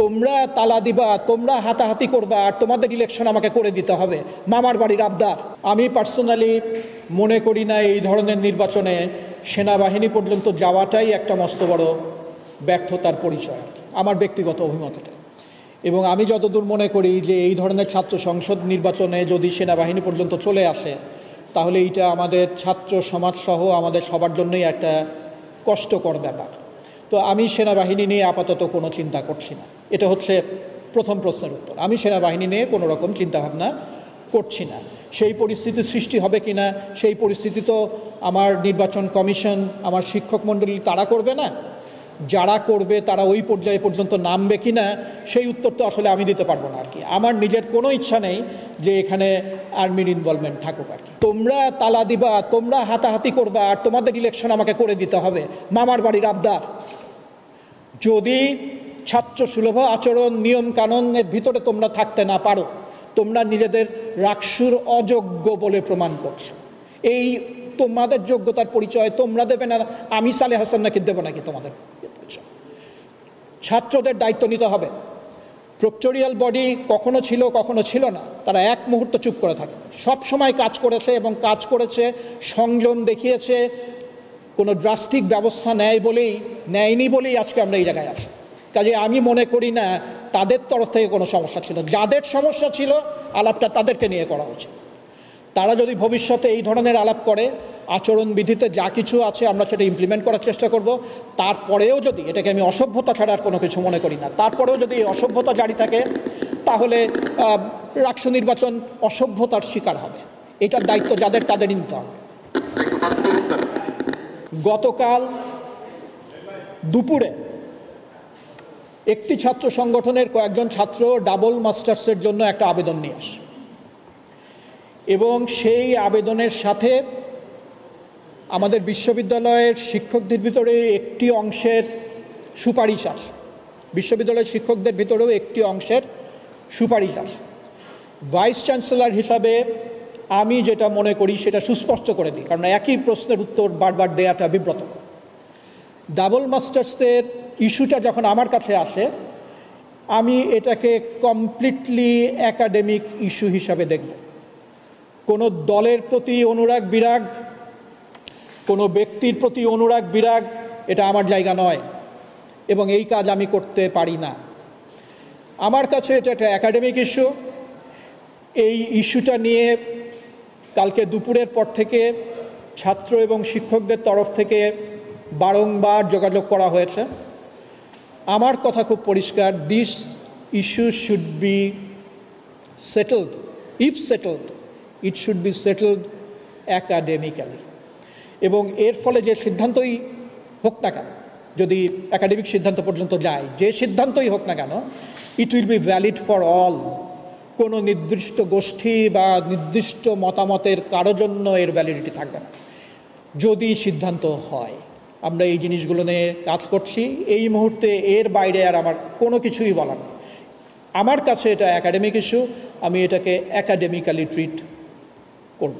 তোমরা তালা দিবা, তোমরা হাতাহাতি করবা, আর তোমাদের ইলেকশন আমাকে করে দিতে হবে, মামার বাড়ির আবদার। আমি পার্সোনালি মনে করি না এই ধরনের নির্বাচনে সেনাবাহিনী পর্যন্ত যাওয়াটাই একটা মস্ত বড় ব্যর্থতার পরিচয়, আমার ব্যক্তিগত অভিমত এটা। এবং আমি যতদূর মনে করি যে এই ধরনের ছাত্র সংসদ নির্বাচনে যদি সেনাবাহিনী পর্যন্ত চলে আসে, তাহলে এইটা আমাদের ছাত্র সমাজ সহ আমাদের সবার জন্যই একটা কষ্টকর ব্যাপার। তো আমি সেনাবাহিনী নিয়ে আপাতত কোনো চিন্তা করছি না। এটা হচ্ছে প্রথম প্রশ্নের উত্তর। আমি সেনাবাহিনী নিয়ে কোনো রকম চিন্তাভাবনা করছি না। সেই পরিস্থিতি সৃষ্টি হবে কি না, সেই পরিস্থিতি তো আমার নির্বাচন কমিশন, আমার শিক্ষক মণ্ডলী তারা করবে না। যারা করবে তারা ওই পর্যায়ে পর্যন্ত নামবে কি না, সেই উত্তর তো আসলে আমি দিতে পারবো না আর কি। আমার নিজের কোনো ইচ্ছা নেই যে এখানে আর্মির ইনভলভমেন্ট থাকুক আর কি। তোমরা তালা দিবা, তোমরা হাতাহাতি করবা, আর তোমাদের ইলেকশন আমাকে করে দিতে হবে, মামার বাড়ির আবদার। যদি ছাত্র সুলভ আচরণ নিয়ম কানুনের ভিতরে তোমরা থাকতে না পারো, তোমরা নিজেদের রাকসুর অযোগ্য বলে প্রমাণ করছো। এই তোমাদের যোগ্যতার পরিচয় তোমরা দেবে না, আমি সালেহ হাসান নাকি দেবো নাকি তোমাদের পরিচয়? ছাত্রদের দায়িত্ব নিতে হবে। প্রক্টোরিয়াল বডি কখনো ছিল কখনো ছিল না, তারা এক মুহূর্ত চুপ করে থাকে, সব সময় কাজ করেছে এবং কাজ করেছে, সংযম দেখিয়েছে, কোনো ড্রাস্টিক ব্যবস্থা নেয়নি বলেই আজকে আমরা এই জায়গায় আসি। কাজে আমি মনে করি না তাদের তরফ থেকে কোনো সমস্যা ছিল। যাদের সমস্যা ছিল আলাপটা তাদেরকে নিয়ে করা উচিত। তারা যদি ভবিষ্যতে এই ধরনের আলাপ করে, আচরণবিধিতে যা কিছু আছে আমরা সেটা ইমপ্লিমেন্ট করার চেষ্টা করব। তারপরেও যদি, এটাকে আমি অসভ্যতা ছাড়া আর কোনো কিছু মনে করি না, তারপরেও যদি এই অসভ্যতা জারি থাকে, তাহলে রাষ্ট্র নির্বাচন অসভ্যতার শিকার হবে। এটার দায়িত্ব যাদের তাদেরই নিতে হবে। গতকাল দুপুরে একটি ছাত্র সংগঠনের কয়েকজন ছাত্র ডাবল মাস্টার্সের জন্য একটা আবেদন নিয়ে আসে এবং সেই আবেদনের সাথে আমাদের বিশ্ববিদ্যালয়ের শিক্ষকদের ভিতরে একটি অংশের সুপারিশ আসে, বিশ্ববিদ্যালয়ের শিক্ষকদের ভিতরেও একটি অংশের সুপারিশ আসে। ভাইস চ্যান্সেলর হিসাবে আমি যেটা মনে করি সেটা সুস্পষ্ট করে দিই, কারণ একই প্রশ্নের উত্তর বারবার দেওয়াটা বিব্রতকর। ডাবল মাস্টার্সের ইস্যুটা যখন আমার কাছে আসে, আমি এটাকে কমপ্লিটলি একাডেমিক ইস্যু হিসাবে দেখব। কোনো দলের প্রতি অনুরাগ বিরাগ, কোনো ব্যক্তির প্রতি অনুরাগ বিরাগ, এটা আমার জায়গা নয় এবং এই কাজ আমি করতে পারি না। আমার কাছে এটা একটা একাডেমিক ইস্যু। এই ইস্যুটা নিয়ে কালকে দুপুরের পর থেকে ছাত্র এবং শিক্ষকদের তরফ থেকে বারংবার যোগাযোগ করা হয়েছে। আমার কথা খুব পরিষ্কার, this issue should be settled, if settled it should be settled academically. এবং এর ফলে যে সিদ্ধান্তই হোক না কেন, যদি একাডেমিক সিদ্ধান্ত পর্যন্ত যায়, যে সিদ্ধান্তই হোক না কেন, it will be valid for all. কোনো নির্দিষ্ট গোষ্ঠী বা নির্দিষ্ট মতামতের কারো জন্য এর ভ্যালিডিটি থাকবে না। যদি সিদ্ধান্ত হয়, আমরা এই জিনিসগুলো নিয়ে কাজ করছি। এই মুহূর্তে এর বাইরে আর আমার কোনো কিছুই বলার নেই। আমার কাছে এটা একাডেমিক ইস্যু, আমি এটাকে একাডেমিক্যালি ট্রিট করব।